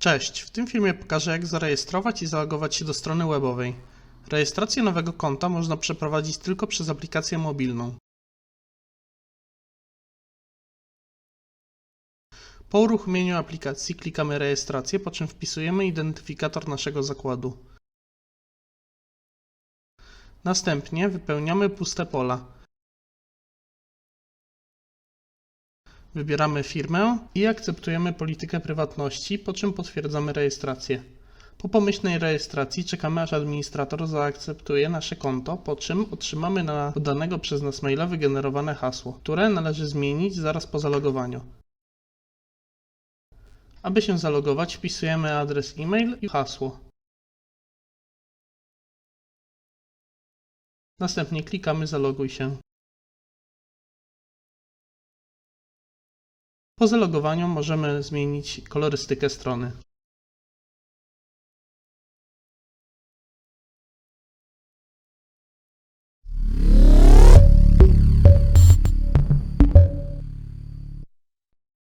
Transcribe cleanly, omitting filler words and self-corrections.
Cześć, w tym filmie pokażę, jak zarejestrować i zalogować się do strony webowej. Rejestrację nowego konta można przeprowadzić tylko przez aplikację mobilną. Po uruchomieniu aplikacji klikamy rejestrację, po czym wpisujemy identyfikator naszego zakładu. Następnie wypełniamy puste pola. Wybieramy firmę i akceptujemy politykę prywatności, po czym potwierdzamy rejestrację. Po pomyślnej rejestracji czekamy, aż administrator zaakceptuje nasze konto, po czym otrzymamy na podanego przez nas maila wygenerowane hasło, które należy zmienić zaraz po zalogowaniu. Aby się zalogować, wpisujemy adres e-mail i hasło. Następnie klikamy Zaloguj się. Po zalogowaniu możemy zmienić kolorystykę strony.